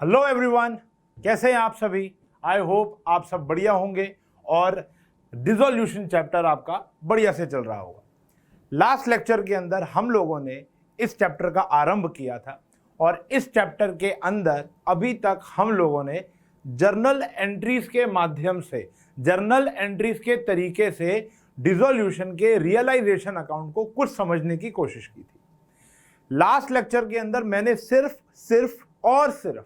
Hello everyone, कैसे हैं आप सभी। आई होप आप सब बढ़िया होंगे और डिसोल्यूशन चैप्टर आपका बढ़िया से चल रहा होगा। लास्ट लेक्चर के अंदर हम लोगों ने इस चैप्टर का आरंभ किया था और इस चैप्टर के अंदर अभी तक हम लोगों ने जर्नल एंट्रीज के माध्यम से, जर्नल एंट्रीज के तरीके से डिसोल्यूशन के रियलाइजेशन अकाउंट को कुछ समझने की कोशिश की थी। लास्ट लेक्चर के अंदर मैंने सिर्फ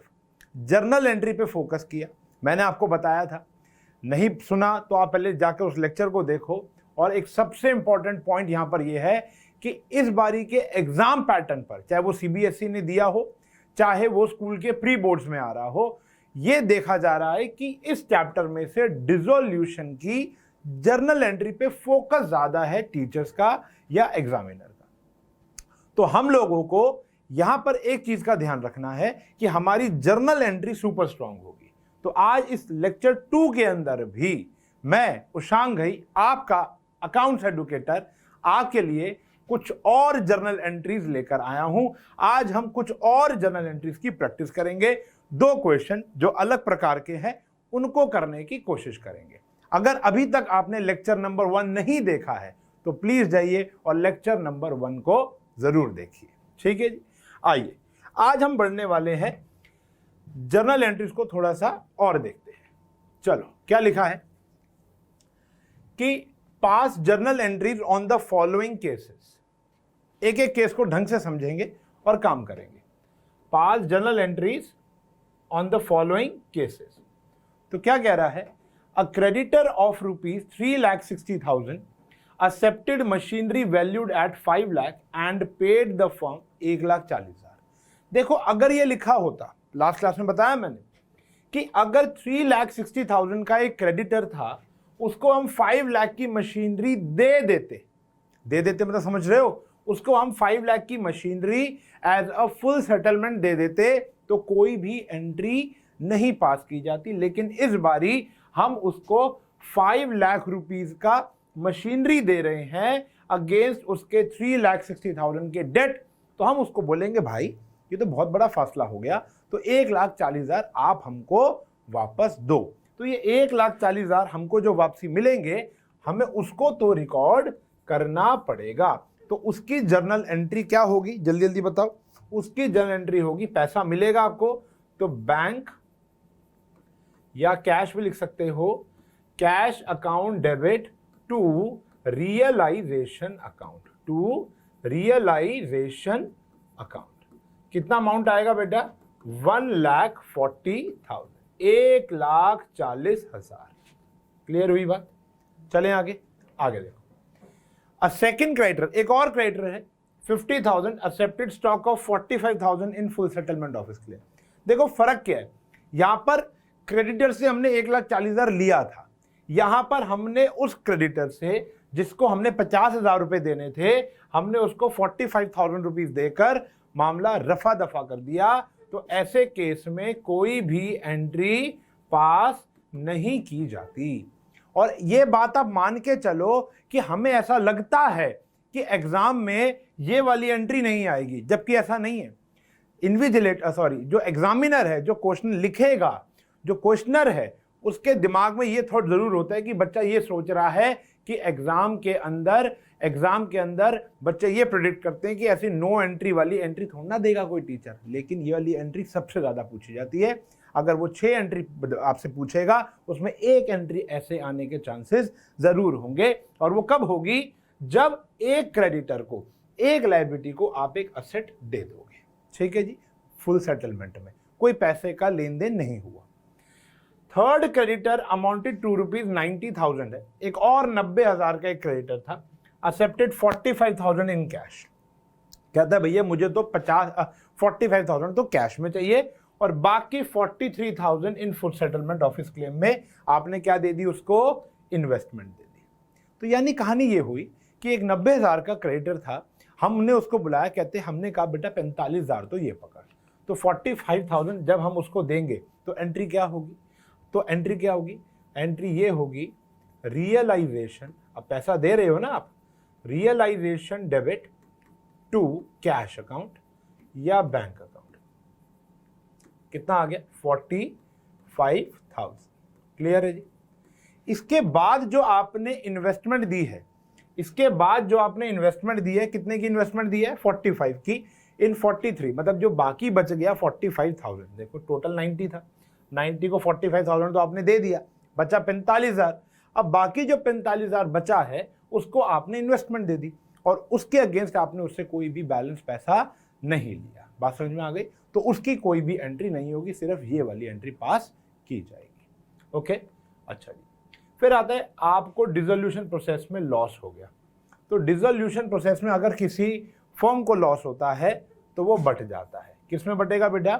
जर्नल एंट्री पे फोकस किया। मैंने आपको बताया था, नहीं सुना तो आप पहले जाकर उस लेक्चर को देखो। और एक सबसे इंपॉर्टेंट पॉइंट यहां पर यह है कि इस बारी के एग्जाम पैटर्न पर, चाहे वो सीबीएसई ने दिया हो, चाहे वो स्कूल के प्री बोर्ड्स में आ रहा हो, यह देखा जा रहा है कि इस चैप्टर में से डिसोल्यूशन की जर्नल एंट्री पे फोकस ज्यादा है टीचर्स का या एग्जामिनर का। तो हम लोगों को यहां पर एक चीज का ध्यान रखना है कि हमारी जर्नल एंट्री सुपर स्ट्रांग होगी। तो आज इस लेक्चर 2 के अंदर भी मैं उशांग घई, आपका अकाउंट्स एडुकेटर, आपके लिए कुछ और जर्नल एंट्रीज लेकर आया हूं। आज हम कुछ और जर्नल एंट्रीज की प्रैक्टिस करेंगे। 2 क्वेश्चन जो अलग प्रकार के हैं उनको करने की कोशिश करेंगे। अगर अभी तक आपने लेक्चर नंबर 1 नहीं देखा है तो प्लीज जाइए और लेक्चर नंबर 1 को जरूर देखिए। ठीक है जी, आइए आज हम बढ़ने वाले हैं, जर्नल एंट्रीज को थोड़ा सा और देखते हैं। चलो, क्या लिखा है कि पास journal entries on the following cases. एक एक केस को ढंग से समझेंगे और काम करेंगे। पास journal entries on the following cases. तो क्या कह रहा है, a creditor of rupees 3,60,000 accepted machinery valued at 5 lakh and paid the firm 1,40,000। देखो, अगर ये लिखा होता, लास्ट क्लास में बताया मैंने कि अगर 3,60,000 का एक क्रेडिटर था, उसको हम 5 लाख की मशीनरी दे देते मतलब समझ रहे हो, उसको हम 5 लाख की machinery as a full settlement दे देते तो कोई भी एंट्री नहीं पास की जाती। लेकिन इस बारी हम उसको 5 लाख रुपीज का मशीनरी दे रहे हैं अगेंस्ट उसके 3,60,000 के डेट। तो हम उसको बोलेंगे भाई ये तो बहुत बड़ा फासला हो गया, तो 1,40,000 आप हमको वापस दो। तो ये 1,40,000 हमको जो वापसी मिलेंगे, हमें उसको तो रिकॉर्ड करना पड़ेगा। तो उसकी जर्नल एंट्री क्या होगी, जल्दी जल्दी बताओ। उसकी जर्नल एंट्री होगी, पैसा मिलेगा आपको तो बैंक या कैश भी लिख सकते हो, cash account debit to realisation account, to realisation account. कितना अमाउंट आएगा बेटा, 1,40,000, 1,40,000। क्लियर हुई बात। चलें आगे देखो। अ सेकंड क्रेडिटर, एक और क्रेडिटर है 50,000 accepted stock of 45,000 in full settlement office claim. देखो फर्क क्या है, यहां पर क्रेडिटर से हमने 1,40,000 लिया था, यहां पर हमने उस क्रेडिटर से जिसको हमने 50,000 रुपए देने थे, हमने उसको 45,000 रुपीज देकर मामला रफा दफा कर दिया। तो ऐसे केस में कोई भी एंट्री पास नहीं की जाती। और ये बात आप मान के चलो कि हमें ऐसा लगता है कि एग्जाम में ये वाली एंट्री नहीं आएगी, जबकि ऐसा नहीं है। जो एग्जामिनर है, जो क्वेश्चन लिखेगा, जो क्वेश्चनर है, उसके दिमाग में ये थॉट जरूर होता है कि बच्चा ये सोच रहा है कि एग्जाम के अंदर बच्चे ये प्रेडिक्ट करते हैं कि ऐसी नो एंट्री वाली एंट्री थोड़ा ना देगा कोई टीचर। लेकिन ये वाली एंट्री सबसे ज्यादा पूछी जाती है। अगर वो 6 एंट्री आपसे पूछेगा, उसमें 1 एंट्री ऐसे आने के चांसेस जरूर होंगे। और वो कब होगी, जब एक क्रेडिटर को, एक लायबिलिटी को आप एक असेट दे दोगे। ठीक है जी, फुल सेटलमेंट में कोई पैसे का लेन देन नहीं हुआ। थर्ड क्रेडिटर अमाउंटेड टू ₹90,000 है, एक और 90,000 का एक क्रेडिटर था, एक्सेप्टेड 45,000 इन कैश। कहता है भैया मुझे तो 45,000 तो कैश में चाहिए और बाकी 43,000 in full settlement office claim में आपने क्या दे दी, उसको इन्वेस्टमेंट दे दी। तो यानी कहानी ये हुई कि एक 90,000 का क्रेडिटर था, हमने उसको बुलाया, कहते हमने कहा बेटा 45,000 तो ये पकड़। तो 45,000 जब हम उसको देंगे तो एंट्री क्या होगी, एंट्री ये होगी रियलाइजेशन। अब पैसा दे रहे हो ना आप, realisation debit to cash account या बैंक अकाउंट। कितना आ गया 45,000। क्लियर है जी। इसके बाद जो आपने इन्वेस्टमेंट दी है, इसके बाद जो आपने इन्वेस्टमेंट दी है, कितने की इन्वेस्टमेंट दी है 45 की, इन 43 मतलब जो बाकी बच गया 45,000। देखो टोटल 90 था, 90 को 45,000 तो आपने दे दिया, बचा 45,000। अब बाकी जो 45,000 बचा है उसको आपने इन्वेस्टमेंट दे दी और उसके अगेंस्ट आपने उससे कोई भी बैलेंस पैसा नहीं लिया। बात समझ में आ गई? तो उसकी कोई भी एंट्री नहीं होगी, सिर्फ ये वाली एंट्री पास की जाएगी। ओके, अच्छा जी। फिर आता है आपको डिसोल्यूशन प्रोसेस में लॉस हो गया। तो डिसोल्यूशन प्रोसेस में अगर किसी फर्म को लॉस होता है तो वो बट जाता है। किस में बटेगा बेटा?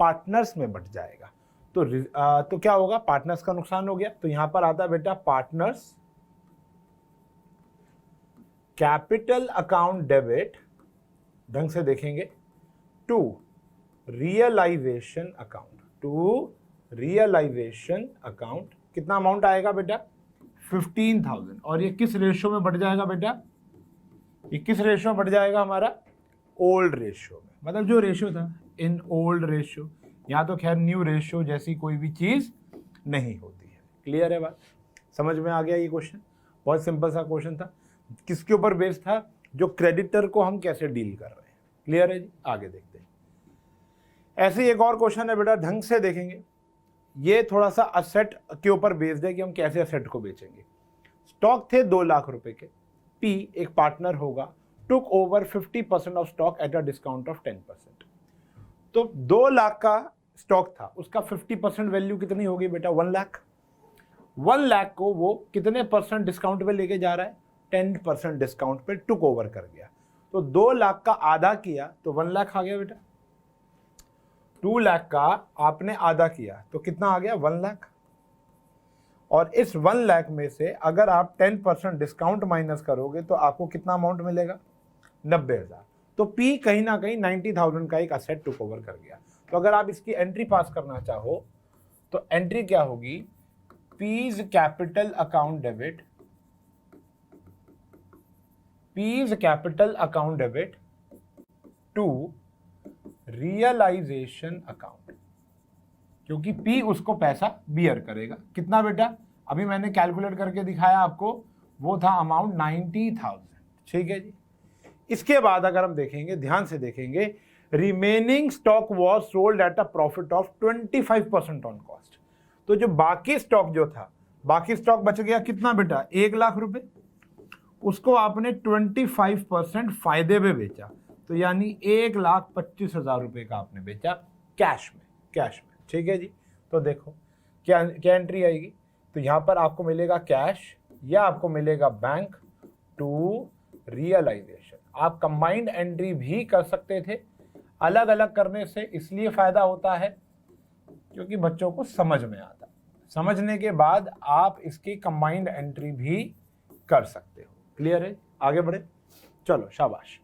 पार्टनर्स में बट जाएगा। तो क्या होगा? पार्टनर्स का नुकसान हो गया। तो यहां पर आता है बेटा पार्टनर्स कैपिटल अकाउंट डेबिट, ढंग से देखेंगे, to realisation account, to realisation account. कितना अमाउंट आएगा बेटा? 15,000। और ये किस रेशियो में बढ़ जाएगा बेटा? ये किस रेशियो में बढ़ जाएगा? हमारा ओल्ड रेशियो में, मतलब जो रेशियो था इन ओल्ड रेशियो। यहाँ तो खैर न्यू रेशियो जैसी कोई भी चीज नहीं होती है। क्लियर है बात? समझ में आ गया? ये क्वेश्चन बहुत सिंपल सा क्वेश्चन था। किसके ऊपर बेस्ड था? जो क्रेडिटर को हम कैसे डील कर रहे हैं। क्लियर है जी? आगे देखते हैं। ऐसे ही एक और क्वेश्चन है बेटा, ढंग से देखेंगे। ये थोड़ा सा असेट के ऊपर बेस्ड है कि हम कैसे असेट को बेचेंगे। स्टॉक थे 2 लाख रुपए के। पी एक पार्टनर होगा, took over 50% of stock at a discount of 10%। तो 2 लाख का स्टॉक था, उसका 50% वैल्यू कितनी होगी बेटा? 1 लाख। 1 लाख को वो कितने परसेंट डिस्काउंट पे लेके जा रहा है? 10% डिस्काउंट पे टुक ओवर कर गया। तो 2 लाख का आधा किया तो 1 लाख आ गया बेटा। 2 लाख का आपने आधा किया तो कितना आ गया? 1 लाख। और इस 1 लाख में से अगर आप 10% डिस्काउंट माइनस करोगे तो आपको कितना अमाउंट मिलेगा? 90,000। तो पी कहीं ना कहीं 90,000 का एक असेट टुक ओवर कर गया। तो अगर आप इसकी एंट्री पास करना चाहो तो एंट्री क्या होगी? P's capital account debit, P's capital account debit to realisation account, क्योंकि पी उसको पैसा बियर करेगा। कितना बेटा? अभी मैंने कैलकुलेट करके दिखाया आपको, वो था अमाउंट 90,000। ठीक है जी। इसके बाद अगर हम देखेंगे, ध्यान से देखेंगे, remaining stock was sold at a profit of 25% on cost. तो जो बाकी स्टॉक जो था, बाकी स्टॉक बच गया कितना बेटा? 1 लाख रुपए। उसको आपने 25% फायदे में बेचा, तो यानी 1,25,000 रुपए का आपने बेचा कैश में, कैश में। ठीक है जी। तो देखो क्या क्या एंट्री आएगी? तो यहां पर आपको मिलेगा कैश या आपको मिलेगा बैंक टू रियलाइजेशन। आप कंबाइंड एंट्री भी कर सकते थे। अलग अलग करने से इसलिए फायदा होता है क्योंकि बच्चों को समझ में आता है। समझने के बाद आप इसकी कंबाइंड एंट्री भी कर सकते हो। क्लियर है? आगे बढ़े, चलो शाबाश।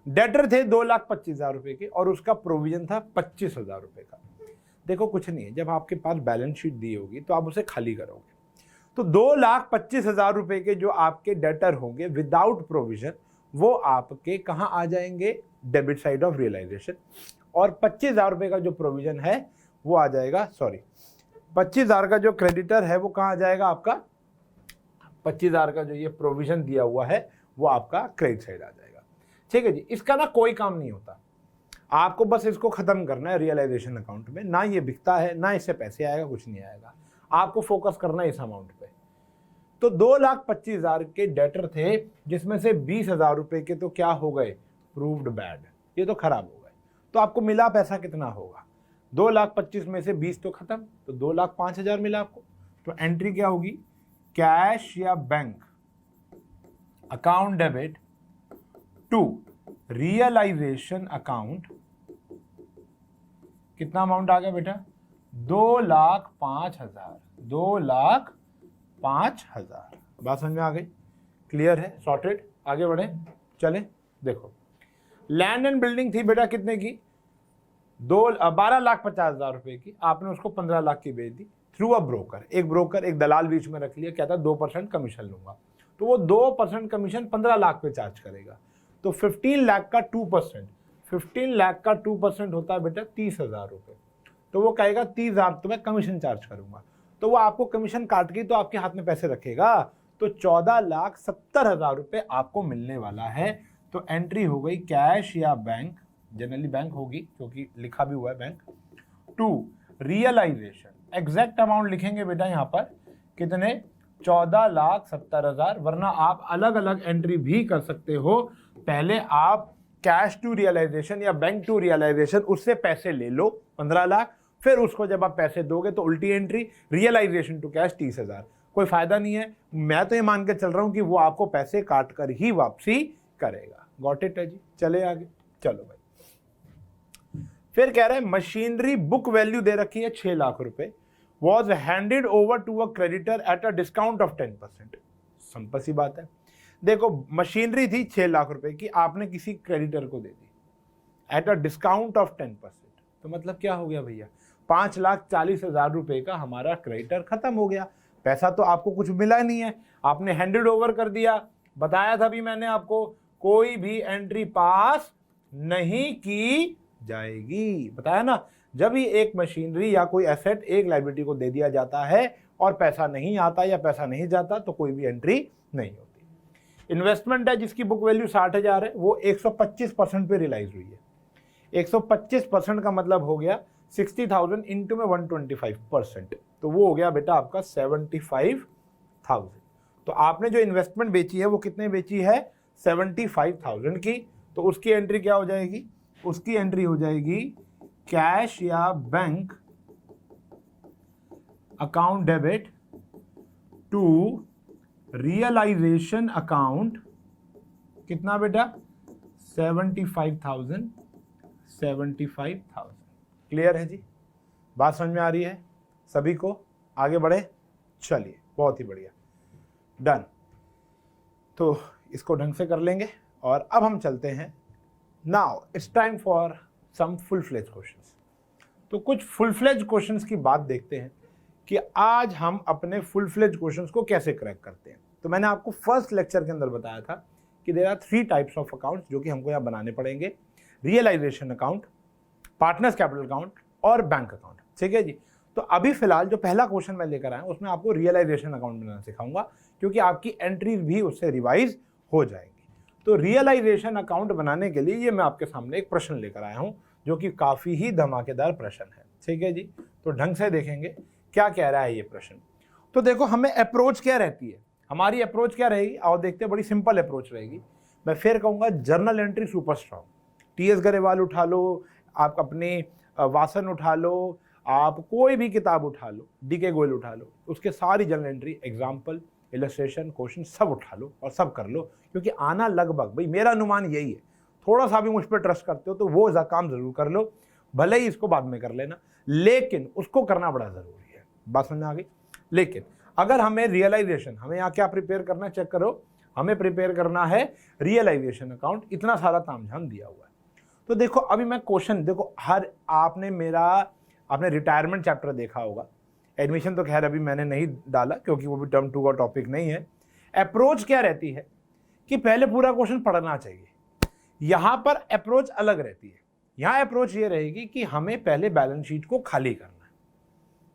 डेटर थे 2,25,000 रुपए के और उसका प्रोविजन था 25,000 रुपए का। देखो कुछ नहीं है, जब आपके पास बैलेंस शीट दी होगी तो आप उसे खाली करोगे। तो 2,25,000 रुपए के जो आपके डेटर होंगे विदाउट प्रोविजन, वो आपके कहाँ आ जाएंगे? Debit side of realisation. और 25,000 रुपए का जो प्रोविजन है वो आ जाएगा, सॉरी 25,000 का जो क्रेडिटर है वो कहाँ आ जाएगा आपका? 25,000 का जो ये प्रोविजन दिया हुआ है वो आपका क्रेडिट साइड आ जाएगा। ठीक है जी। इसका ना कोई काम नहीं होता, आपको बस इसको खत्म करना है रियलाइजेशन अकाउंट में। ना ये बिकता है, ना इससे पैसे आएगा, कुछ नहीं आएगा। आपको फोकस करना है इस अमाउंट पे। तो 2,25,000 के डेटर थे, जिसमें से 20,000 रुपए के तो क्या हो गए? प्रूव्ड बैड, ये तो खराब हो गए। तो आपको मिला पैसा कितना होगा? 2,25,000 में से 20 तो खत्म, तो 2,05,000 मिला आपको। तो एंट्री क्या होगी? कैश या bank account debit to realisation account. कितना अमाउंट आ गया बेटा? 2,05,000, 2,05,000। बात समझ में आ गई? क्लियर है? सॉर्टेड? आगे बढ़े, चले। देखो लैंड एंड बिल्डिंग थी बेटा कितने की? 12,50,000 रुपए की। आपने उसको 15 लाख की बेच दी थ्रू अ ब्रोकर। एक ब्रोकर, एक दलाल बीच में रख लिया, कहता 2% कमीशन लूंगा। तो वो 2% कमीशन 15 लाख पे चार्ज करेगा। तो 15 लाख का 2%, 15 लाख का 2% होता है बेटा 30,000 रुपए। तो वो कहेगा 30,000 तो मैं कमीशन चार्ज करूंगा, तो वो आपको कमीशन काट के तो आपके हाथ में पैसे रखेगा। तो 14,70,000 रुपये आपको मिलने वाला है। तो एंट्री हो गई कैश या बैंक, जनरली बैंक होगी क्योंकि लिखा भी हुआ है bank. To realisation, exact amount लिखेंगे बेटा यहाँ पर कितने, 14,70,000, वरना आप अलग अलग एंट्री भी कर सकते हो। पहले आप कैश टू रियलाइजेशन या बैंक टू रियलाइजेशन उससे पैसे ले लो 15 लाख, फिर उसको जब आप पैसे दोगे तो उल्टी एंट्री रियलाइजेशन टू कैश 30,000। कोई फायदा नहीं है, मैं तो ये मान के चल रहा हूं कि वो आपको पैसे काट कर ही वापसी करेगा। गॉट इट है जी, चले आगे। चलो भाई, फिर कह रहे हैं मशीनरी बुक वैल्यू दे रखी है 6 लाख रुपए, was handed over to a creditor at a discount of 10%। Simple सी बात है, देखो मशीनरी थी 6 लाख रुपए की, आपने किसी क्रेडिटर को दे दी एट अ डिस्काउंट ऑफ 10%, तो मतलब क्या हो गया भैया, 5,40,000 रुपए का हमारा क्रेडिटर खत्म हो गया। पैसा तो आपको कुछ मिला नहीं है, आपने हैंडेड ओवर कर दिया। बताया था भी मैंने आपको, कोई भी एंट्री पास नहीं की जाएगी, बताया ना। जब ही एक मशीनरी या कोई एसेट एक लायबिलिटी को दे दिया जाता है और पैसा नहीं आता या पैसा नहीं जाता तो कोई भी एंट्री नहीं होती। इन्वेस्टमेंट है जिसकी बुक वैल्यू 60,000 है, वो 125% पे रियलाइज हुई है। 125% का मतलब हो गया 60,000 इंटू में 125%, तो वो हो गया बेटा आपका 75,000। तो आपने जो इन्वेस्टमेंट बेची है वो कितने बेची है, 75,000 की। तो उसकी एंट्री क्या हो जाएगी, उसकी एंट्री हो जाएगी कैश या bank account debit to realisation account, कितना बेटा 75,000। क्लियर है जी, बात समझ में आ रही है सभी को, आगे बढ़े। चलिए बहुत ही बढ़िया, डन। तो इसको ढंग से कर लेंगे और अब हम चलते हैं। Now it's time for some full fledge questions. तो कुछ फुल फ्लेज क्वेश्चंस की बात देखते हैं कि आज हम अपने फुल फ्लेज क्वेश्चंस को कैसे क्रैक करते हैं। तो मैंने आपको फर्स्ट लेक्चर के अंदर बताया था कि there are 3 types of accounts जो कि हमको यहाँ बनाने पड़ेंगे, realisation account, partners capital account और बैंक अकाउंट। ठीक है जी। तो अभी फिलहाल जो पहला क्वेश्चन मैं लेकर आया उसमें आपको रियलाइजेशन अकाउंट बनाना सिखाऊंगा, क्योंकि आपकी एंट्रीज भी उससे रिवाइज हो जाएंगी। तो रियलाइजेशन अकाउंट बनाने के लिए ये मैं आपके सामने एक प्रश्न लेकर आया हूं जो कि काफी ही धमाकेदार प्रश्न है। ठीक है जी, तो ढंग से देखेंगे क्या कह रहा है ये प्रश्न। तो देखो हमें अप्रोच क्या रहती है, हमारी अप्रोच क्या रहेगी, आओ देखते हैं। बड़ी सिंपल अप्रोच रहेगी। मैं फिर कहूंगा journal entry super strong, TS Grewal उठा लो, आप अपने वासन उठा लो, आप कोई भी किताब उठा लो, डीके गोयल उठा लो, उसके सारी journal entry, example, illustration, question सब उठा लो और सब कर लो, क्योंकि आना लगभग, भाई मेरा अनुमान यही है, थोड़ा सा भी मुझ पर ट्रस्ट करते हो तो वो काम जरूर कर लो, भले ही इसको बाद में कर लेना, लेकिन उसको करना बड़ा जरूरी है। बात समझ में आ गई। लेकिन अगर हमें रियलाइजेशन, हमें यहाँ क्या प्रिपेयर करना, चेक करो, हमें प्रिपेयर करना है रियलाइजेशन अकाउंट। इतना सारा तामझाम दिया हुआ है। तो देखो अभी मैं क्वेश्चन, देखो हर आपने रिटायरमेंट चैप्टर देखा होगा, एडमिशन तो खैर अभी मैंने नहीं डाला क्योंकि वो भी टर्म 2 का टॉपिक नहीं है। अप्रोच क्या रहती है कि पहले पूरा क्वेश्चन पढ़ना चाहिए, यहां पर अप्रोच अलग रहती है। यहां अप्रोच ये रहेगी कि हमें पहले बैलेंस शीट को खाली करना है।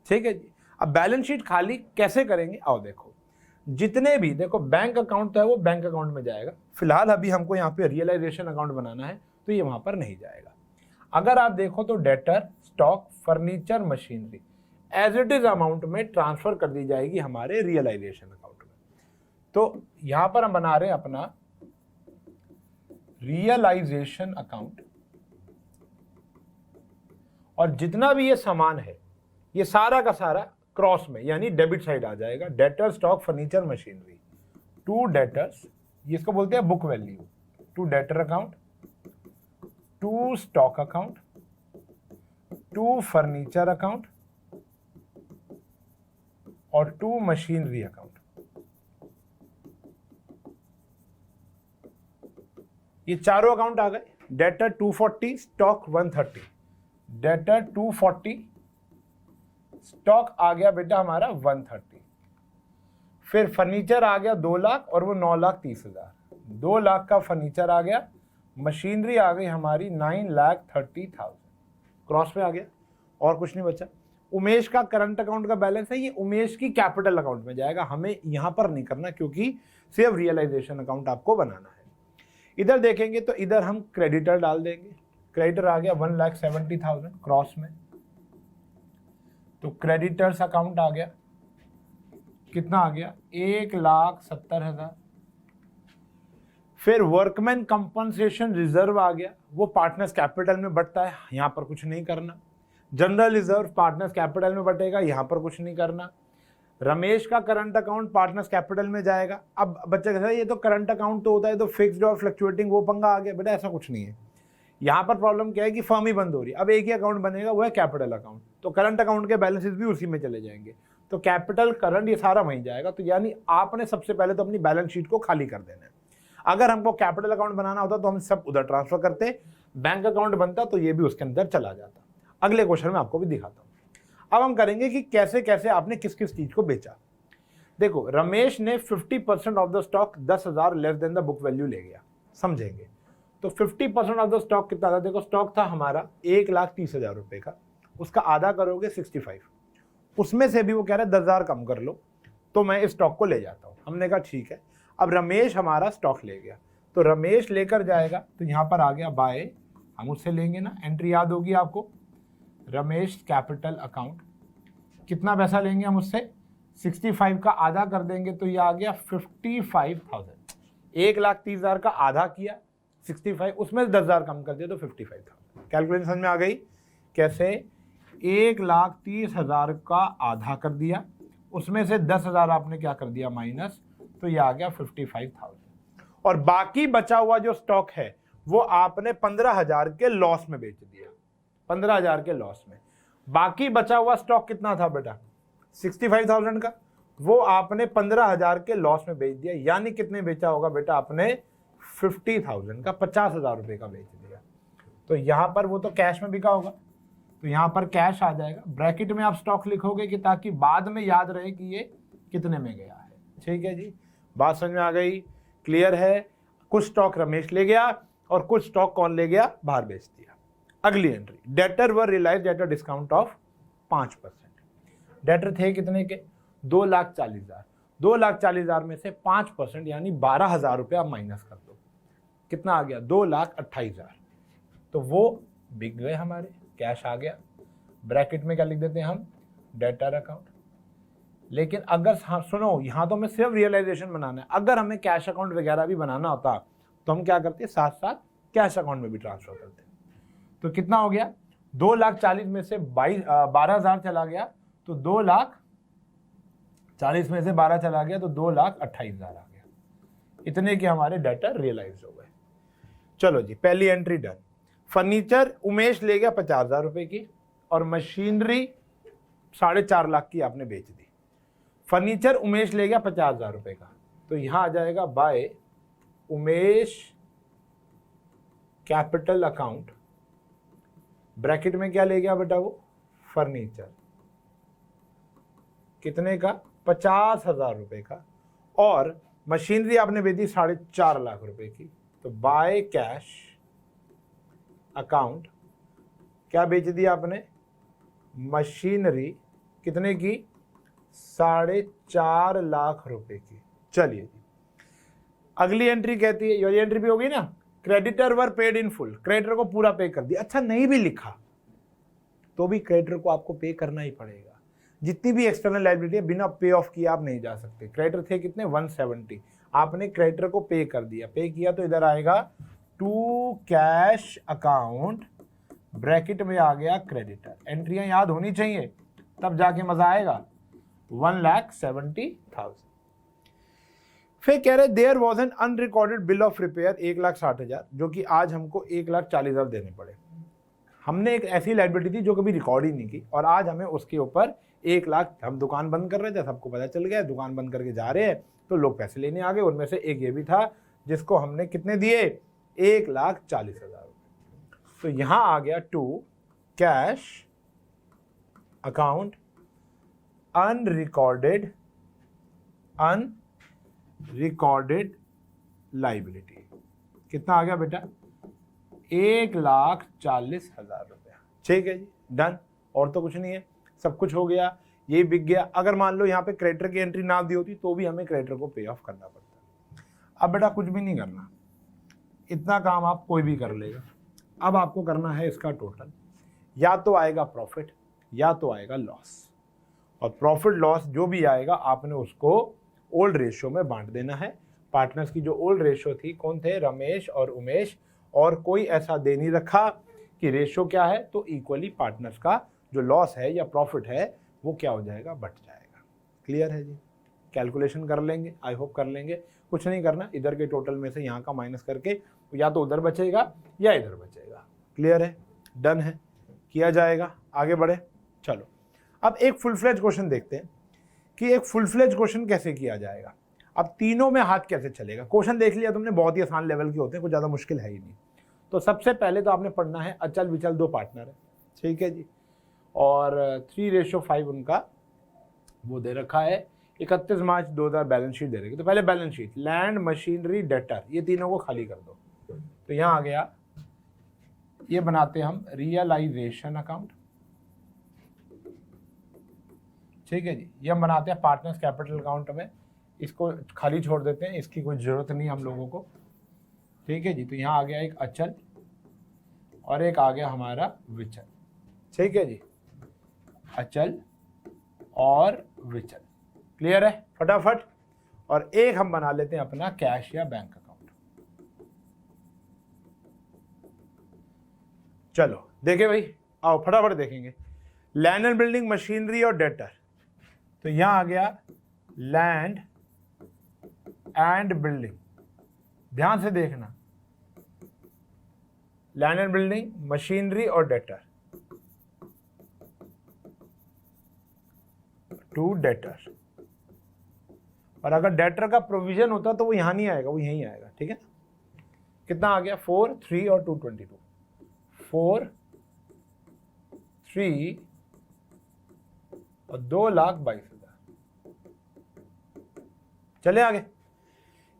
ठीक है जी। अब बैलेंस शीट खाली कैसे करेंगे, आओ देखो। जितने भी, देखो बैंक अकाउंट है वो बैंक अकाउंट में जाएगा, फिलहाल अभी हमको यहाँ पे रियलाइजेशन अकाउंट बनाना है तो ये वहां पर नहीं जाएगा। अगर आप देखो तो debtor, stock, furniture, machinery as it is amount में ट्रांसफर कर दी जाएगी हमारे रियलाइजेशन अकाउंट में। तो यहां पर हम बना रहे हैं अपना रियलाइजेशन अकाउंट, और जितना भी ये सामान है ये सारा का सारा क्रॉस में, यानी डेबिट साइड आ जाएगा। Debtor, stock, furniture, machinery, to debtors, इसको बोलते हैं book value, to debtor account, to stock account, to furniture account और टू मशीनरी अकाउंट। ये चारों अकाउंट आ गए। डेटर 240, स्टॉक 130, डेटर 240, स्टॉक आ गया बेटा हमारा 130, फिर फर्नीचर आ गया 2 लाख और वो 9,30,000, 2 लाख का फर्नीचर आ गया। मशीनरी आ गई हमारी 9,30,000, क्रॉस में आ गया। और कुछ नहीं बचा। उमेश का करंट अकाउंट का बैलेंस है, ये उमेश की कैपिटल अकाउंट में जाएगा, हमें यहां पर नहीं करना क्योंकि सिर्फ रियलाइजेशन अकाउंट आपको बनाना है। इधर देखेंगे तो इधर हम क्रेडिटर डाल देंगे, क्रेडिटर आ गया 1,70,000 क्रॉस में, तो क्रेडिटर्स अकाउंट आ गया, कितना आ गया 1,70,000। फिर वर्कमैन कंपनसेशन रिजर्व आ गया, वो पार्टनर्स कैपिटल में बढ़ता है, यहां पर कुछ नहीं करना। जनरल रिजर्व पार्टनर्स कैपिटल में बढ़ेगा, यहां पर कुछ नहीं करना। रमेश का करंट अकाउंट पार्टनर्स कैपिटल में जाएगा। अब बच्चे कहते हैं ये तो करंट अकाउंट तो होता है, तो फिक्स्ड और फ्लक्चुएटिंग वो पंगा आ गया। बेटा ऐसा कुछ नहीं है, यहाँ पर प्रॉब्लम क्या है कि फर्म ही बंद हो रही है, अब एक ही अकाउंट बनेगा, वो है कैपिटल अकाउंट, तो करंट अकाउंट के बैलेंसेस भी उसी में चले जाएंगे, तो कैपिटल करंट ये सारा वहीं जाएगा। तो यानी आपने सबसे पहले तो अपनी बैलेंस शीट को खाली कर देना है। अगर हमको कैपिटल अकाउंट बनाना होता तो हम सब उधर ट्रांसफर करते, बैंक अकाउंट बनता तो ये भी उसके अंदर चला जाता। अगले क्वेश्चन में आपको भी दिखाता हूँ। अब हम करेंगे कि कैसे कैसे आपने किस किस चीज को बेचा। देखो रमेश ने 50% of the stock 10,000 less than the book value ले गया, समझेंगे। तो 50% ऑफ द स्टॉक कितना था, देखो स्टॉक था हमारा 1,30,000 रुपए का, उसका आधा करोगे 65, उसमें से भी वो कह रहा है 10,000 कम कर लो तो मैं इस स्टॉक को ले जाता हूँ। हमने कहा ठीक है। अब रमेश हमारा स्टॉक ले गया, तो रमेश लेकर जाएगा, तो यहाँ पर आ गया बाय, हम उससे लेंगे ना, एंट्री याद होगी आपको, रमेश कैपिटल अकाउंट, कितना पैसा लेंगे हम उससे 65 का आधा कर देंगे, तो ये आ गया 55,000। 1,30,000 का आधा किया 65, उसमें 10,000 कम कर दिया तो 55,000। कैलकुलेशन समझ में आ गई कैसे, 1,30,000 का आधा कर दिया, उसमें से 10,000 आपने क्या कर दिया माइनस, तो ये आ गया 55,000। और बाकी बचा हुआ जो स्टॉक है वो आपने 15,000 के लॉस में बेच दिया, 15,000 के लॉस में। बाकी बचा हुआ स्टॉक कितना था बेटा 65,000 का, वो आपने 15,000 के लॉस में बेच दिया, यानी कितने बेचा होगा बेटा आपने 50,000 का, 50,000 रुपए का बेच दिया। तो यहां पर वो तो कैश में बिका होगा, तो यहां पर कैश आ जाएगा, ब्रैकेट में आप स्टॉक लिखोगे कि ताकि बाद में याद रहे कि ये कितने में गया है। ठीक है जी, बात समझ में आ गई, क्लियर है। कुछ स्टॉक रमेश ले गया और कुछ स्टॉक कौन ले गया, बाहर बेच दिया। अगली entry, debtor were realised at a discount of 5%। Debtor थे कितने के 2,40,000, 2,40,000 में से 5% यानी 12,000 रुपये आप माइनस कर दो, कितना आ गया 2,28,000, तो वो बिक गए हमारे, कैश आ गया। ब्रैकेट में क्या लिख देते हैं हम, डेटर अकाउंट। लेकिन अगर हाँ सुनो, यहाँ तो हमें सिर्फ रियलाइजेशन बनाना है, अगर हमें कैश अकाउंट वगैरह भी बनाना होता तो हम क्या करते, साथ साथ कैश अकाउंट में भी ट्रांसफर करते। तो कितना हो गया 2,40,000 में से 12,000 चला गया, तो 2,40,000 में से 12 चला गया तो 2,28,000 आ गया। इतने के हमारे डेटर रियलाइज हो गए। चलो जी, पहली एंट्री डन। फर्नीचर उमेश ले गया 50,000 रुपए की, और मशीनरी 4.5 लाख की आपने बेच दी। फर्नीचर उमेश ले गया 50,000 रुपए का, तो यहां आ जाएगा by Umesh capital account, bracket में क्या ले गया बेटा वो, फर्नीचर, कितने का 50,000 रुपए का, और मशीनरी आपने बेच दी 4.5 लाख रुपए की, तो बाय कैश अकाउंट क्या बेच दिया आपने, मशीनरी कितने की 4.5 लाख रुपए की। चलिए जी, अगली एंट्री कहती है, ये एंट्री भी होगी ना, creditor were paid in full, creditor को पूरा पे कर दिया। अच्छा नहीं भी लिखा तो भी क्रेडिटर को आपको पे करना ही पड़ेगा, जितनी भी एक्सटर्नल लायबिलिटी है बिना पे ऑफ किए आप नहीं जा सकते। क्रेडिटर थे कितने 170, आपने क्रेडिटर को पे कर दिया, पे किया तो इधर आएगा टू कैश अकाउंट, ब्रैकेट में आ गया क्रेडिटर। एंट्रियां याद होनी चाहिए तब जाके मजा आएगा। 1,70,000। फिर कह रहे there was an unrecorded bill of repair 1,60,000, जो कि आज हमको 1,40,000 देने पड़े। हमने एक ऐसी लायबिलिटी थी जो कभी रिकॉर्ड ही नहीं की, और आज हमें उसके ऊपर 1 लाख, हम दुकान बंद कर रहे थे, सबको पता चल गया, दुकान बंद करके जा रहे हैं तो लोग पैसे लेने आ गए। उनमें से एक ये भी था जिसको हमने कितने दिए 1,40,000। तो यहां आ गया to cash account unrecorded liability, कितना आ गया बेटा 1,40,000 रुपया। ठीक है जी, डन। और तो कुछ नहीं है, सब कुछ हो गया, ये बिक गया। अगर मान लो यहाँ पे क्रेडिटर की एंट्री ना दी होती तो भी हमें क्रेडिटर को पे ऑफ करना पड़ता। अब बेटा कुछ भी नहीं करना, इतना काम आप कोई भी कर लेगा। अब आपको करना है इसका टोटल, या तो आएगा प्रॉफिट या तो आएगा लॉस, और प्रॉफिट लॉस जो भी आएगा आपने उसको ओल्ड रेशियो में बांट देना है। पार्टनर्स की जो ओल्ड रेशियो थी, कौन थे, रमेश और उमेश, और कोई ऐसा दे नहीं रखा कि रेशियो क्या है, तो इक्वली पार्टनर्स का जो लॉस है या प्रॉफिट है वो क्या हो जाएगा, बट जाएगा। क्लियर है जी? कैलकुलेशन कर लेंगे, आई होप कर लेंगे। कुछ नहीं करना, इधर के टोटल में से यहाँ का माइनस करके या तो उधर बचेगा या इधर बचेगा। क्लियर है? डन है, किया जाएगा। आगे बढ़े, चलो अब एक फुल फ्लेज क्वेश्चन देखते हैं कि एक फुल फ्लेज क्वेश्चन कैसे किया जाएगा। अब तीनों में हाथ कैसे चलेगा। क्वेश्चन देख लिया तुमने, बहुत ही आसान लेवल के होते हैं, कुछ ज़्यादा मुश्किल है ही नहीं। तो सबसे पहले तो आपने पढ़ना है अचल विचल दो पार्टनर है, ठीक है जी, और 3:5 उनका वो दे रखा है। 31 मार्च 2000 बैलेंस शीट दे रखी। तो पहले balance sheet, land, machinery, debtor, ये तीनों को खाली कर दो। तो यहाँ आ गया, ये बनाते हैं हम रियलाइजेशन अकाउंट, ठीक है जी। ये हम बनाते हैं पार्टनर्स कैपिटल अकाउंट में, इसको खाली छोड़ देते हैं, इसकी कोई ज़रूरत नहीं हम लोगों को, ठीक है जी। तो यहाँ आ गया एक अचल और एक आ गया हमारा विचल, ठीक है जी, अचल और विचल। क्लियर है? फटाफट। और एक हम बना लेते हैं अपना कैश या बैंक अकाउंट। चलो देखे भाई, आओ फटाफट देखेंगे। लैंड एंड बिल्डिंग, मशीनरी और डेटर। तो यहां आ गया लैंड एंड बिल्डिंग, ध्यान से देखना, लैंड एंड बिल्डिंग, मशीनरी और डेटर, टू डेटर। और अगर डेटर का प्रोविजन होता तो वो यहां नहीं आएगा, वो यहीं आएगा, ठीक है। कितना आ गया, 4, 3 और 222, 4, 3 और 2,22,000। चले आगे।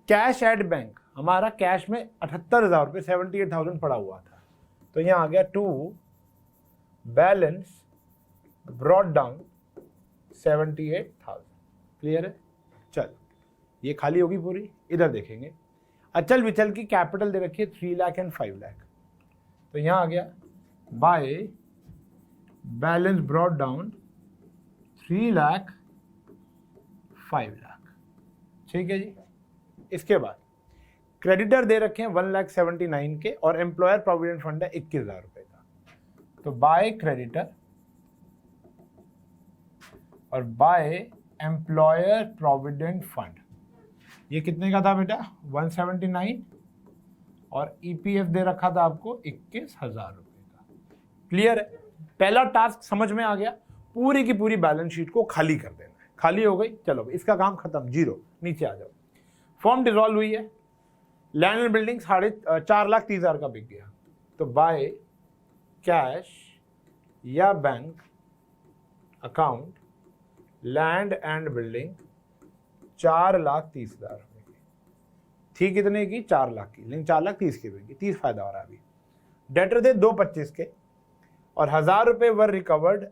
कैश एट बैंक, हमारा कैश में 78,000 रुपये, 78,000 पड़ा हुआ था। तो यहां आ गया to balance brought down 78,000। Clear है? चल, ये खाली होगी पूरी। इधर देखेंगे, अचल विचल की कैपिटल दे रखी है 3 लाख एंड 5 लाख। तो यहां आ गया by balance brought down 3 lakh 5 lakh, ठीक है जी। इसके बाद क्रेडिटर दे रखे हैं 1,79,000 के, और एम्प्लॉयर प्रोविडेंट फंड है 21,000 रुपए का। तो बाय क्रेडिटर और बाय एम्प्लॉयर प्रोविडेंट फंड, ये कितने का था बेटा, 179, और ईपीएफ दे रखा था आपको 21,000 रुपए का। क्लियर है? पहला टास्क समझ में आ गया, पूरी की पूरी बैलेंस शीट को खाली कर देना है। खाली हो गई, चलो इसका काम खत्म, जीरो, नीचे आ जाओ। फॉर्म डिसॉल्व हुई है, लैंड एंड बिल्डिंग 4,30,000 का बिक गया। तो बाय कैश या bank account land and building 4,30,000 रुपए की थी। कितने की? 4 लाख की, लेकिन 4,30,000 की बिकी, 30 फायदा हो रहा है अभी। डेटर थे 225 के, और 1,000 रुपये were recovered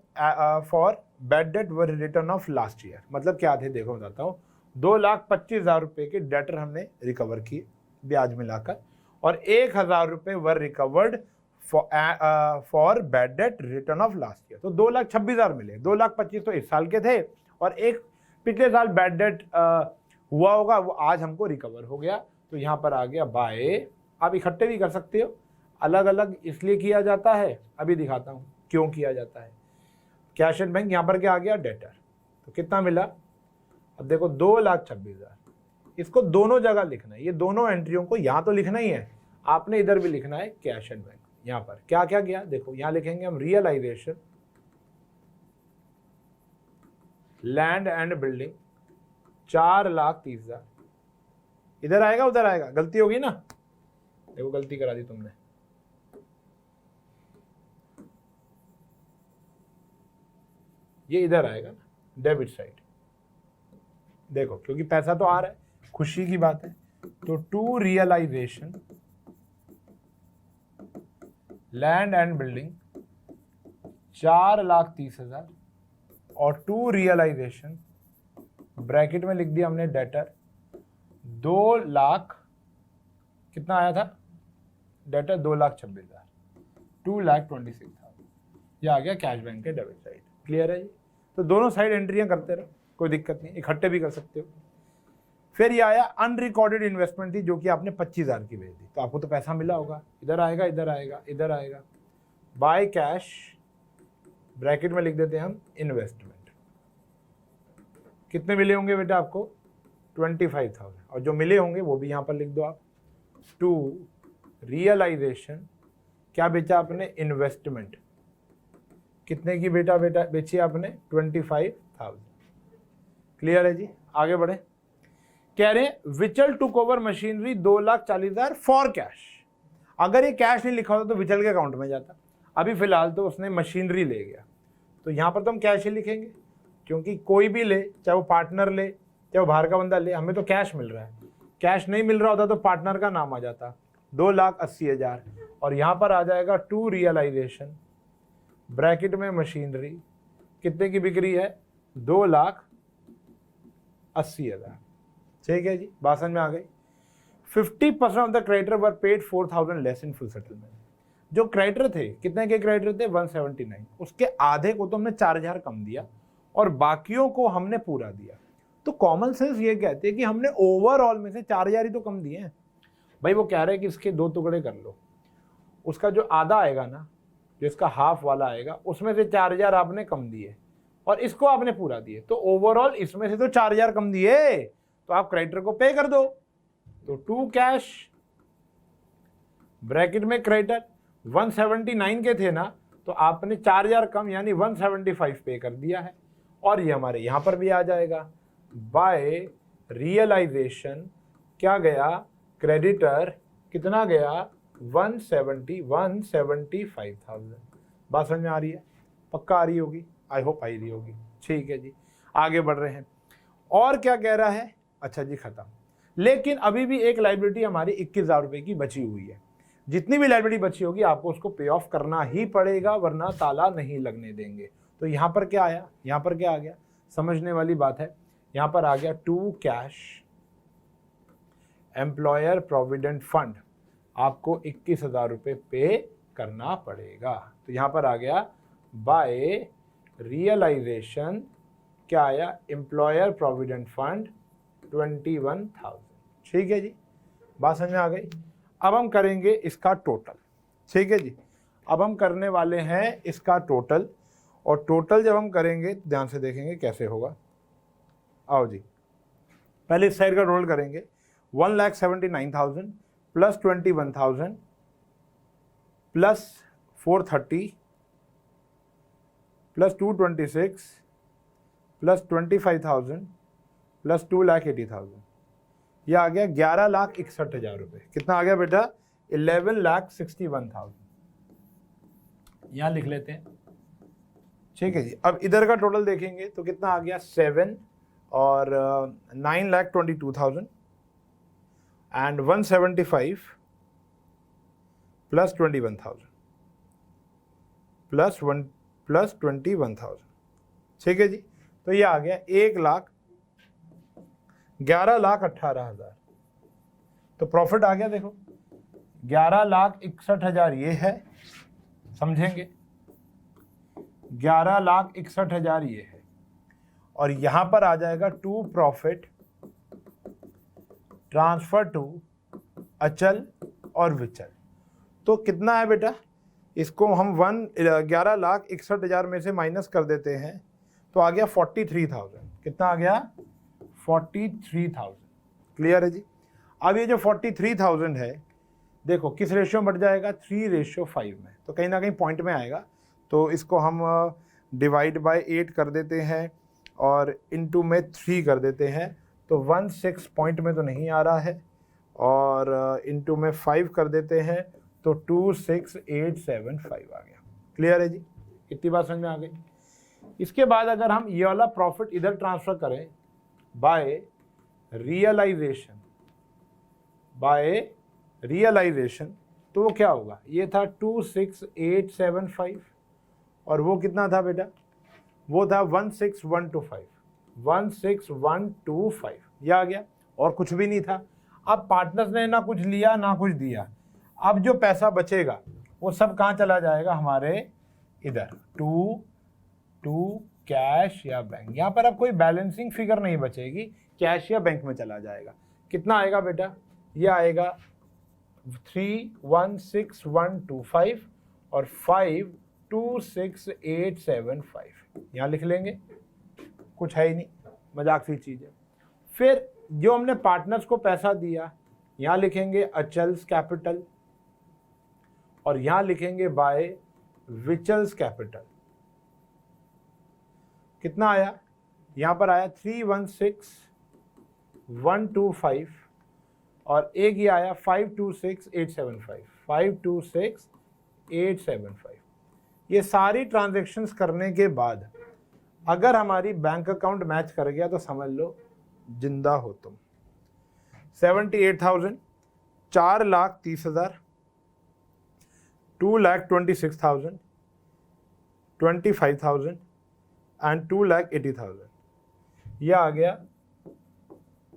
for bad debt were written off last year. मतलब क्या थे, देखो बताता हूँ। 2,25,000 रुपये के डेटर हमने रिकवर किए ब्याज मिलाकर, और 1,000 रुपये were recovered for bad debt written off last year. तो 2,26,000 मिले। 2,25,000 तो इस साल के थे, और एक पिछले साल बैड डेट हुआ होगा, वो आज हमको रिकवर हो गया। तो यहाँ पर आ गया बाय, आप इकट्ठे भी कर सकते हो, अलग अलग इसलिए किया जाता है, अभी दिखाता हूँ क्यों किया जाता है। कैश एंड बैंक, यहाँ पर क्या आ गया, डेटर। तो कितना मिला, अब देखो 2,26,000। इसको दोनों जगह लिखना है, ये दोनों एंट्रियों को यहाँ तो लिखना ही है, आपने इधर भी लिखना है कैश एंड बैंक। यहाँ पर क्या क्या किया देखो, यहाँ लिखेंगे हम रियलाइजेशन लैंड एंड बिल्डिंग 4,30,000। इधर आएगा उधर आएगा, गलती होगी ना, देखो गलती करा दी तुमने। ये इधर आएगा ना, डेबिट साइड, देखो क्योंकि पैसा तो आ रहा है, खुशी की बात है। तो to realisation land and building 4,30,000 और टू रियलाइजेशन, ब्रैकेट में लिख दिया हमने डेटर 2 लाख, कितना आया था डेटर 2,26,000, 2,26,000, ये आ गया कैश बैंक के डेबिट साइड। क्लियर है जी? तो दोनों साइड एंट्रियां करते रहो, कोई दिक्कत नहीं, इकट्ठे भी कर सकते हो। फिर ये आया अनरिकॉर्डेड इन्वेस्टमेंट थी जो कि आपने 25,000 की भेज दी, तो आपको तो पैसा मिला होगा, इधर आएगा इधर आएगा इधर आएगा, बाय कैश, ब्रैकेट में लिख देते हैं हम इन्वेस्टमेंट। कितने मिले होंगे बेटा आपको? 25,000, और जो मिले होंगे वो भी यहाँ पर लिख दो आप। टू रियलाइजेशन, क्या बेचा आपने? इन्वेस्टमेंट। कितने की बेटा बेची आपने? 25,000। क्लियर है जी? आगे बढ़े। कह रहे हैं Vishal took over machinery 2,40,000 for cash. अगर ये कैश नहीं लिखा होता तो विचल के अकाउंट में जाता, अभी फिलहाल तो उसने मशीनरी ले गया, तो यहाँ पर तो हम कैश ही लिखेंगे, क्योंकि कोई भी ले, चाहे वो पार्टनर ले चाहे वो बाहर का बंदा ले, हमें तो कैश मिल रहा है। कैश नहीं मिल रहा होता तो पार्टनर का नाम आ जाता, 2,80,000, और यहाँ पर आ जाएगा टू रियलाइजेशन, ब्रैकेट में मशीनरी, कितने की बिक्री है? 2,80,000। ठीक है जी, बात समझ में आ गई। 50% of the creditor were paid 4,000 less in full settlement. जो क्रेडिटर थे, कितने के क्रेडिटर थे? 179, उसके आधे को तो हमने 4,000 कम दिया और बाकियों को हमने पूरा दिया। तो कॉमन सेंस ये कहते हैं कि हमने ओवरऑल में से 4,000 ही तो कम दिए हैं। भाई वो कह रहे हैं कि इसके 2 टुकड़े कर लो, उसका जो आधा आएगा ना, जो इसका हाफ वाला आएगा, उसमें से 4,000 आपने कम दिए और इसको आपने पूरा दिए, तो ओवरऑल इसमें से तो 4,000 कम दिए, तो आप क्रेडिटर को पे कर दो। तो टू कैश, ब्रैकेट में क्रेडिटर 179 के थे ना, तो आपने 4,000 कम यानी 175 पे कर दिया है, और ये हमारे यहां पर भी आ जाएगा। बाय रियलाइजेशन क्या गया? क्रेडिटर कितना गया? 175,000। बात समझ में आ रही है? पक्का आ रही होगी, आई होप आ रही होगी। ठीक है जी, आगे बढ़ रहे हैं। और क्या कह रहा है? अच्छा जी, खत्म। लेकिन अभी भी एक लायबिलिटी हमारी 21,000 रुपए की बची हुई है। जितनी भी लायबिलिटी बची होगी आपको उसको पे ऑफ करना ही पड़ेगा, वरना ताला नहीं लगने देंगे। तो यहां पर क्या आया? यहां पर क्या आ गया? समझने वाली बात है। यहां पर आ गया to cash employer provident fund, आपको 21,000 रुपये पे करना पड़ेगा। तो यहां पर आ गया बाय रियलाइजेशन, क्या आया? Employer provident fund 21,000। ठीक है जी, बात समझ में आ गई। अब हम करेंगे इसका टोटल। ठीक है जी, अब हम करने वाले हैं इसका टोटल, और टोटल जब हम करेंगे ध्यान से देखेंगे कैसे होगा। आओ जी, पहले इस साइड का टोटल करेंगे। 1,79,000 plus 21,000 plus 430 plus 226 plus 25,000 plus 2,80,000, यह आ गया 11,61,000 रुपये। कितना आ गया बेटा? 11,61,000। यहां लिख लेते हैं। ठीक है जी, अब इधर का टोटल देखेंगे तो कितना आ गया? 7 और 9,22,000 एंड 175 प्लस 21,000 प्लस 21,000। ठीक है जी, तो ये आ गया 11,18,000। तो प्रॉफिट आ गया, देखो 11,61,000 ये है, समझेंगे 11,61,000 ये है, और यहां पर आ जाएगा टू प्रॉफिट ट्रांसफर टू अचल और विचल। तो कितना है बेटा? इसको हम 11,61,000 में से माइनस कर देते हैं, तो आ गया 43,000। कितना आ गया? 43,000। क्लियर है जी? अब ये जो 43,000 है, देखो किस रेशियो में बढ़ जाएगा? 3:5 में, तो कहीं ना कहीं पॉइंट में आएगा। तो इसको हम डिवाइड बाय 8 कर देते हैं और इनटू में 3 कर देते हैं, तो 16 पॉइंट में तो नहीं आ रहा है, और इनटू में 5 कर देते हैं तो 26,875 आ गया। क्लियर है जी? इतनी बात समझ में आ गई। इसके बाद अगर हम ये वाला प्रॉफिट इधर ट्रांसफर करें बाय रियलाइजेशन, तो वो क्या होगा? ये था 26,875 और वो कितना था बेटा, वो था 16125, 16125, ये आ गया और कुछ भी नहीं था। अब पार्टनर्स ने ना कुछ लिया ना कुछ दिया, अब जो पैसा बचेगा वो सब कहाँ चला जाएगा, हमारे इधर टू कैश या बैंक। यहाँ पर अब कोई बैलेंसिंग फिगर नहीं बचेगी, कैश या बैंक में चला जाएगा। कितना आएगा बेटा, ये आएगा 316125 और 526875, यहाँ लिख लेंगे, कुछ है ही नहीं, मजाक सी चीज़ है। फिर जो हमने पार्टनर्स को पैसा दिया, यहाँ लिखेंगे अचल्स कैपिटल और यहाँ लिखेंगे बाय विचल्स कैपिटल। कितना आया, यहाँ पर आया 316125 और एक ही आया 526875, 526875। ये सारी ट्रांजैक्शंस करने के बाद अगर हमारी बैंक अकाउंट मैच कर गया तो समझ लो जिंदा हो तुम। 78,000, 4,30,000, 2,26,000, 25,000 एंड 2,80,000, यह आ गया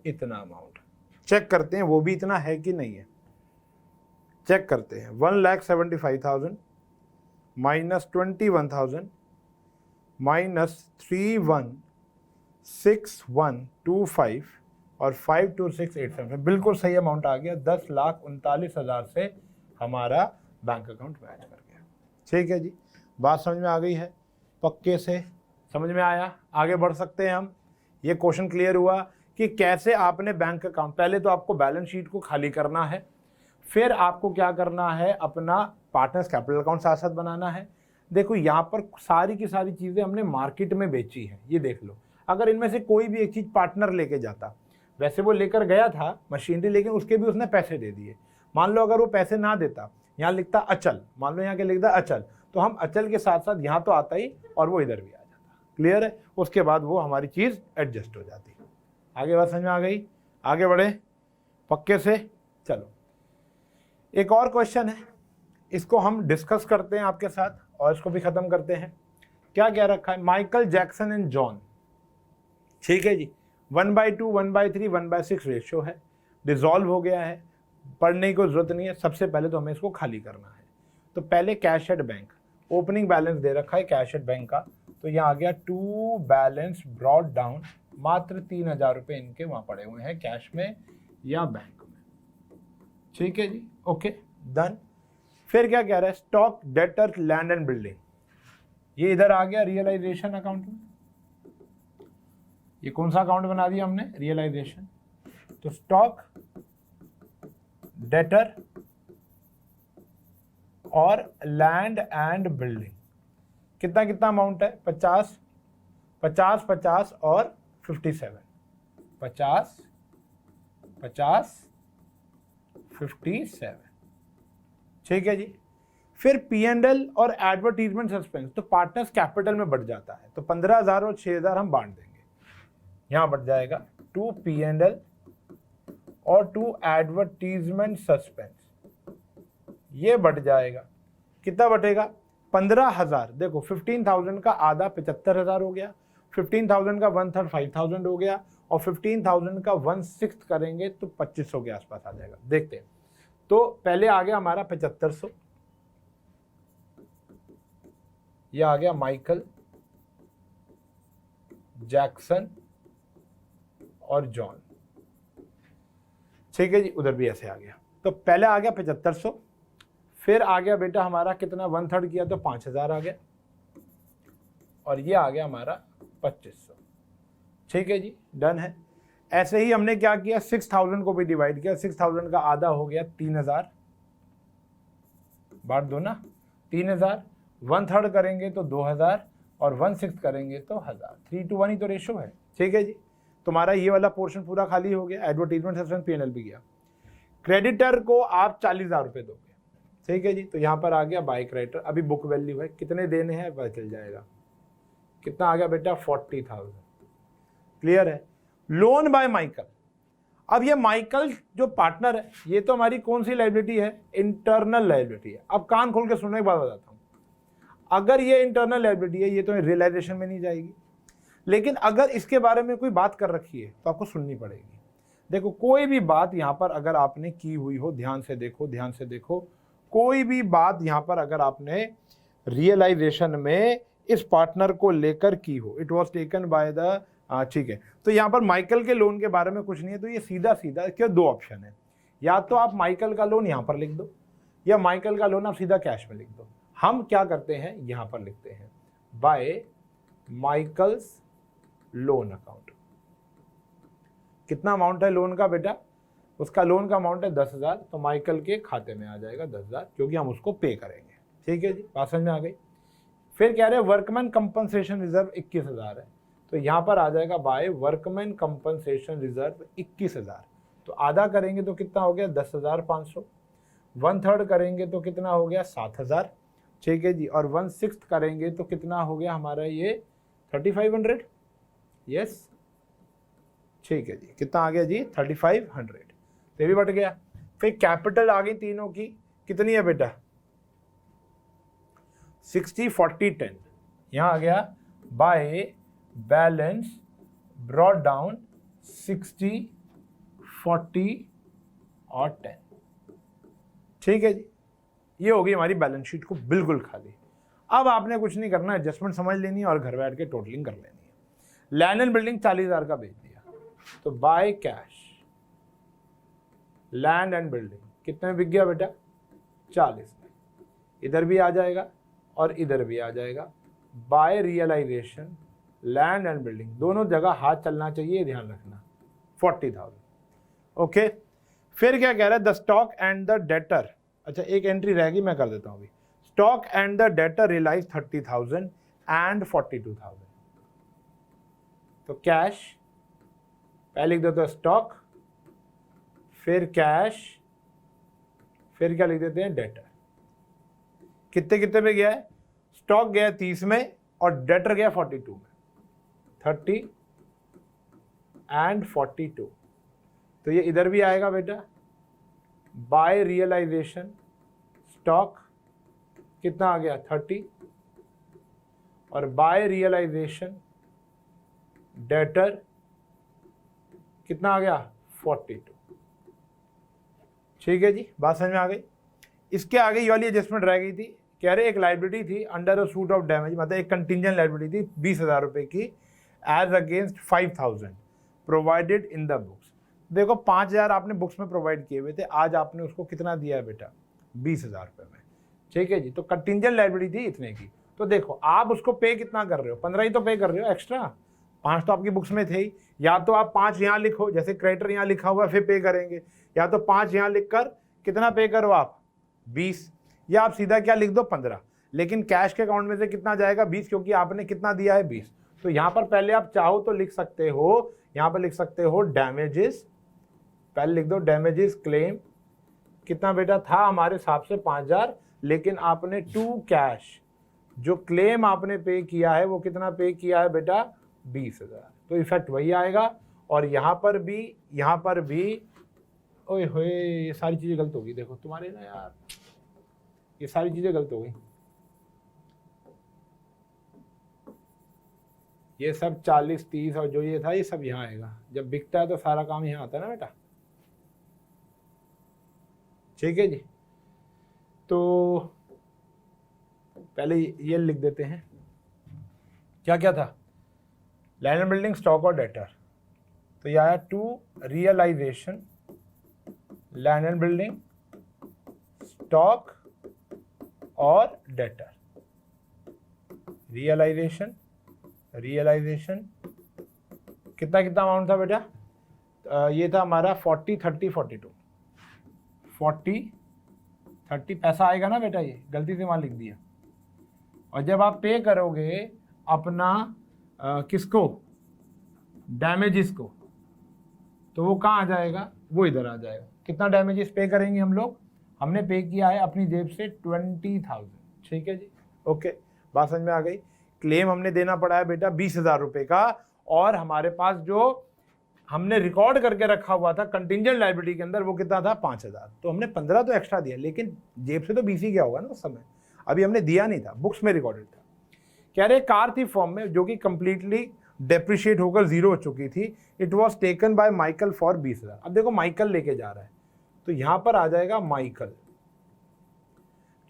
इतना अमाउंट। चेक करते हैं वो भी इतना है कि नहीं है, चेक करते हैं। 1,75,000 माइनस 21,000 माइनस 316125 और 526875, बिल्कुल सही अमाउंट आ गया। 10,39,000 से हमारा बैंक अकाउंट मैच कर गया। ठीक है जी, बात समझ में आ गई है, पक्के से समझ में आया, आगे बढ़ सकते हैं हम। ये क्वेश्चन क्लियर हुआ कि कैसे आपने बैंक अकाउंट, पहले तो आपको बैलेंस शीट को खाली करना है, फिर आपको क्या करना है, अपना पार्टनर्स कैपिटल अकाउंट साथ साथ बनाना है। देखो यहाँ पर सारी की सारी चीज़ें हमने मार्केट में बेची हैं, ये देख लो। अगर इनमें से कोई भी एक चीज़ पार्टनर लेके जाता, वैसे वो लेकर गया था मशीनरी, लेकिन उसके भी उसने पैसे दे दिए। मान लो अगर वो पैसे ना देता, यहाँ लिखता अचल, मान लो यहाँ के लिखता अचल, तो हम अचल के साथ साथ यहाँ तो आता ही और वो इधर भी आ जाता। क्लियर है, उसके बाद वो हमारी चीज़ एडजस्ट हो जाती। आगे बात समझ में आ गई, आगे बढ़े पक्के से। चलो एक और क्वेश्चन है, इसको हम डिस्कस करते हैं आपके साथ और इसको भी ख़त्म करते हैं। क्या क्या रखा है, माइकल जैक्सन एंड जॉन। ठीक है जी, 1/2, 1/3, 1/6 रेशियो है, डिसॉल्व हो गया है, पढ़ने की कोई जरूरत नहीं है। सबसे पहले तो हमें इसको खाली करना है। तो पहले cash at bank, opening balance दे रखा है कैश एट बैंक का, तो यहाँ आ गया टू बैलेंस ब्रॉट डाउन, मात्र 3,000 रुपये इनके वहाँ पड़े हुए हैं कैश में या बैंक में। ठीक है जी, ओके डन। फिर क्या कह रहा है, stock debtor land and building, ये इधर आ गया रियलाइजेशन अकाउंट में। ये कौन सा अकाउंट बना दिया हमने, रियलाइजेशन। तो स्टॉक डेटर और लैंड एंड बिल्डिंग, कितना कितना अमाउंट है, 50 50 50 और 57, 50 50 57। ठीक है जी। फिर P&L और एडवर्टीजमेंट सस्पेंस, तो पार्टनर्स कैपिटल में बढ़ जाता है, तो 15,000 और 6,000 हम बांट देंगे, यहां बढ़ जाएगा टू P&L और टू एडवर्टीजमेंट सस्पेंस, ये बढ़ जाएगा। कितना बढ़ेगा, 15,000। देखो 15,000 का आधा 75,000 हो गया, 15,000 का 1/3 5,000 हो गया, और 15,000 का 1/6 करेंगे तो 2,500 के आसपास आ जाएगा। देखते हैं, तो पहले आ गया हमारा 7,500, यह आ गया माइकल जैक्सन और जॉन। ठीक है जी, उधर भी ऐसे आ गया। तो पहले आ गया 7,500, फिर आ गया बेटा हमारा कितना, 1/3 किया तो 5,000 आ गया, और ये आ गया हमारा 2,500। ठीक है जी, डन है। ऐसे ही हमने क्या किया, 6,000 को भी डिवाइड किया, 6,000 का आधा हो गया 3,000, बांट दो ना, 3,000, 1/3 करेंगे तो 2,000 और 1/6 करेंगे तो 1,000। 3:1 ही तो रेशो है। ठीक है जी, तुम्हारा ये वाला पोर्शन पूरा खाली हो गया, एडवर्टीजमेंट सस्पेंस P&L भी गया। क्रेडिटर को आप 40,000 रुपये दोगे। ठीक है जी, तो यहाँ पर आ गया बाय क्रेडिटर, अभी बुक वैल्यू है, कितने देने हैं पता चल जाएगा। कितना आ गया बेटा, 40,000। क्लियर है। लोन बाय माइकल, अब ये माइकल जो पार्टनर है, ये तो हमारी कौन सी लायबिलिटी है, इंटरनल लायबिलिटी है। अब कान खोल के सुनने की बात बताता हूँ, अगर ये इंटरनल लायबिलिटी है, ये तो रियलाइजेशन में नहीं जाएगी। लेकिन अगर इसके बारे में कोई बात कर रखी है तो आपको सुननी पड़ेगी। देखो, कोई भी बात यहाँ पर अगर आपने की हुई हो, ध्यान से देखो, ध्यान से देखो, कोई भी बात यहाँ पर अगर आपने रियलाइजेशन में इस पार्टनर को लेकर की हो, it was taken by the, ठीक है, तो यहाँ पर माइकल के लोन के बारे में कुछ नहीं है, तो ये सीधा सीधा क्या, दो ऑप्शन है, या तो आप माइकल का लोन यहाँ पर लिख दो, या माइकल का लोन आप सीधा कैश में लिख दो। हम क्या करते हैं, यहाँ पर लिखते हैं बाय माइकल्स लोन अकाउंट। कितना अमाउंट है लोन का बेटा, उसका लोन का अमाउंट है 10,000, तो माइकल के खाते में आ जाएगा 10,000, क्योंकि हम उसको पे करेंगे। ठीक है जी, बात समझ में आ गई। फिर कह रहे हैं वर्कमैन कंपनसेशन रिजर्व 21,000 है, तो यहाँ पर आ जाएगा बाय वर्कमैन कंपनसेशन रिजर्व 21,000, तो आधा करेंगे तो कितना हो गया 10,500, 1/3 करेंगे तो कितना हो गया 7,000। ठीक है जी, और 1/6 करेंगे तो कितना हो गया हमारा ये 3,500। यस, ठीक है जी, कितना आ गया जी 3,500, तो भी बट गया। फिर कैपिटल आ गई तीनों की, कितनी है बेटा 60 40 10, यहाँ आ गया बाय बैलेंस ब्रॉट डाउन 60 40 और 10। ठीक है जी, ये होगी हमारी बैलेंस शीट को बिल्कुल खाली। अब आपने कुछ नहीं करना, एडजस्टमेंट समझ लेनी है और घर बैठ के टोटलिंग कर लेनी है। लैंड एंड बिल्डिंग 40,000 का बेच दिया, तो by cash land and building कितने में बिक गया बेटा 40 में, इधर भी आ जाएगा और इधर भी आ जाएगा। By realisation land and building, दोनों जगह हाथ चलना चाहिए, ध्यान रखना, 40,000। ओके, फिर क्या कह रहा है, the stock and the debtor, अच्छा एक एंट्री रहेगी, मैं कर देता हूँ अभी। Stock and the debtor realise 30,000 and 42,000, तो कैश पहले लिख देते हैं स्टॉक, फिर कैश, फिर क्या लिख देते हैं डेटर। कितने कितने में गया है, स्टॉक गया 30 में और डेटर गया 42 में, 30 एंड 42, तो ये इधर भी आएगा बेटा बाय रियलाइजेशन स्टॉक कितना आ गया 30, और बाय रियलाइजेशन डेटर कितना आ गया 42। ठीक है जी, बात समझ में आ गई। इसके आगे ये वाली एडजस्टमेंट रह गई थी, कह रहे एक लाइबिलिटी थी under a suit of damage, मतलब एक कंटिंजेंट लाइबिलिटी थी 20,000 रुपए की as against 5,000 provided in the books. देखो 5,000 आपने बुक्स में प्रोवाइड किए हुए थे, आज आपने उसको कितना दिया है बेटा 20,000 रुपये में। ठीक है जी, तो कंटिंजेंट लाइबिलिटी थी इतने की, तो देखो आप उसको पे कितना कर रहे हो, 15 ही तो पे कर रहे हो एक्स्ट्रा, 5 तो आपकी बुक्स में थे ही। या तो आप 5 यहाँ लिखो, जैसे क्रेडिटर यहाँ लिखा हुआ है फिर पे करेंगे, या तो 5 यहाँ लिख कर कितना पे करो आप 20, या आप सीधा क्या लिख दो 15, लेकिन कैश के अकाउंट में से कितना जाएगा 20, क्योंकि आपने कितना दिया है 20। तो यहाँ पर पहले आप चाहो तो लिख सकते हो, यहाँ पर लिख सकते हो डैमेजेस, पहले लिख दो डैमेजेस क्लेम, कितना बेटा था हमारे हिसाब से 5,000, लेकिन आपने टू कैश जो क्लेम आपने पे किया है वो कितना पे किया है बेटा 20,000, तो इफेक्ट वही आएगा। और यहाँ पर भी ओए होए ये सारी चीज़ें गलत होगी, देखो तुम्हारे ना यार ये सारी चीज़ें गलत हो गई, ये सब 40 30 और जो ये था ये सब यहाँ आएगा, जब बिकता है तो सारा काम यहाँ आता है ना बेटा। ठीक है जी, तो पहले ये लिख देते हैं, क्या क्या था लैंड एंड बिल्डिंग स्टॉक और डेटर, तो ये आया to realisation land and building stock और डेटर, रियलाइजेशन कितना कितना अमाउंट था बेटा, ये था हमारा 40 30 42, 40 30 पैसा आएगा ना बेटा, ये गलती से वहाँ लिख दिया। और जब आप पे करोगे अपना किसको डैमेजेस को, तो वो कहाँ आ जाएगा, वो इधर आ जाएगा। कितना डैमेजेस पे करेंगे हम लोग, हमने पे किया है अपनी जेब से 20,000। ठीक है जी, ओके, बात समझ में आ गई। क्लेम हमने देना पड़ा है बेटा 20,000 रुपये का, और हमारे पास जो हमने रिकॉर्ड करके रखा हुआ था कंटिंजेंट लायबिलिटी के अंदर वो कितना था 5,000, तो हमने 15 तो एक्स्ट्रा दिया, लेकिन जेब से तो 20 ही गया होगा ना उस समय। अभी हमने दिया नहीं था, बुक्स में रिकॉर्डेड था। कह रहे कार थी फॉर्म में जो कि कंप्लीटली डेप्रिशिएट होकर जीरो हो चुकी थी। It was taken by Michael for 20,000। अब देखो माइकल लेके जा रहा है तो यहां पर आ जाएगा माइकल,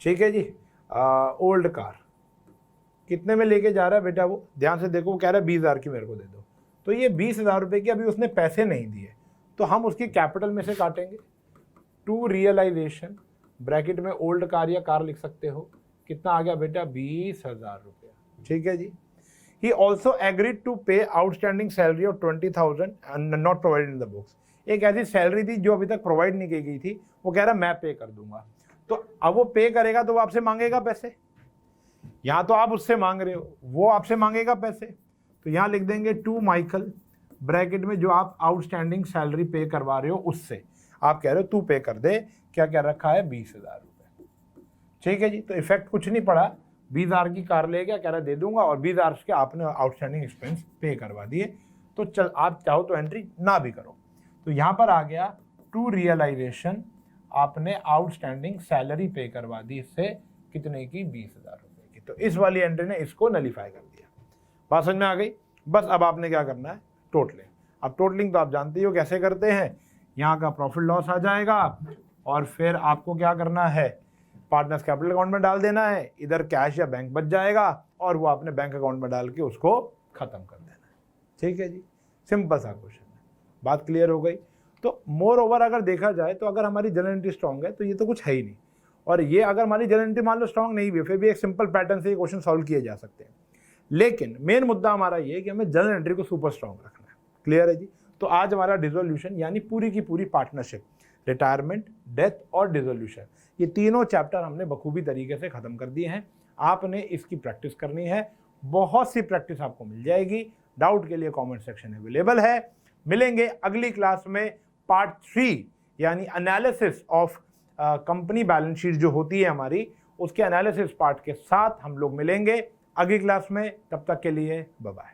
ठीक है जी। ओल्ड कार कितने में लेके जा रहा है बेटा, वो ध्यान से देखो, वो कह रहा है 20,000 की मेरे को दे दो। तो ये 20,000 रुपए की अभी उसने पैसे नहीं दिए, तो हम उसकी कैपिटल में से काटेंगे। टू रियलाइजेशन ब्रैकेट में ओल्ड कार या कार लिख सकते हो, कितना आ गया बेटा 20,000 रुपया, ठीक है जी। ही ऑल्सो एग्रीड टू पे outstanding salary of 20,000 not provided in the books. एक ऐसी सैलरी थी जो अभी तक प्रोवाइड नहीं की गई थी, वो कह रहा मैं पे कर दूंगा। तो अब वो पे करेगा तो वो आपसे मांगेगा पैसे, यहां तो आप उससे मांग रहे हो, वो आपसे मांगेगा पैसे, तो यहां लिख देंगे टू माइकल ब्रैकेट में जो आप आउटस्टैंडिंग सैलरी पे करवा रहे हो उससे आप कह रहे हो तू पे कर दे। क्या क्या रखा है 20,000 रुपए, ठीक है जी। तो इफेक्ट कुछ नहीं पड़ा, 20,000 की कार ले गया, कह रहा दे दूंगा और 20,000 के आपने आउटस्टैंडिंग एक्सपेंस पे करवा दिए। तो चल आप चाहो तो एंट्री ना भी करो। तो यहां पर आ गया टू रियलाइजेशन, आपने आउटस्टैंडिंग सैलरी पे करवा दी, इससे कितने की 20,000 रुपए की। तो इस वाली एंट्री ने इसको नलीफाई कर दिया। बात समझ में आ गई। बस अब आपने क्या करना है, टोटलिंग। अब टोटलिंग तो आप जानते ही हो कैसे करते हैं, यहाँ का प्रॉफिट लॉस आ जाएगा और फिर आपको क्या करना है, पार्टनर्स कैपिटल अकाउंट में डाल देना है, इधर कैश या बैंक बच जाएगा और वो आपने बैंक अकाउंट में डाल के उसको खत्म कर देना है, ठीक है जी। सिंपल सा क्वेश्चन है, बात क्लियर हो गई। तो मोर ओवर अगर देखा जाए तो अगर हमारी जनरल एंट्री स्ट्रॉन्ग है तो ये तो कुछ है ही नहीं, और ये अगर हमारी जनरल एंट्री मान लो स्ट्रॉन्ग नहीं भी है फिर भी एक सिंपल पैटर्न से ये क्वेश्चन सॉल्व किए जा सकते हैं। लेकिन मेन मुद्दा हमारा ये है कि हमें जनरल एंट्री को सुपर स्ट्रॉन्ग रखना है। क्लियर है जी। तो आज हमारा डिसोल्यूशन यानी पूरी की पूरी पार्टनरशिप, रिटायरमेंट, डेथ और डिसोल्यूशन, ये तीनों चैप्टर हमने बखूबी तरीके से खत्म कर दिए हैं। आपने इसकी प्रैक्टिस करनी है, बहुत सी प्रैक्टिस आपको मिल जाएगी। डाउट के लिए कमेंट सेक्शन अवेलेबल है। मिलेंगे अगली क्लास में पार्ट 3 यानी analysis of company balance sheet जो होती है हमारी, उसके एनालिसिस पार्ट के साथ हम लोग मिलेंगे अगली क्लास में। तब तक के लिए बाय बाय।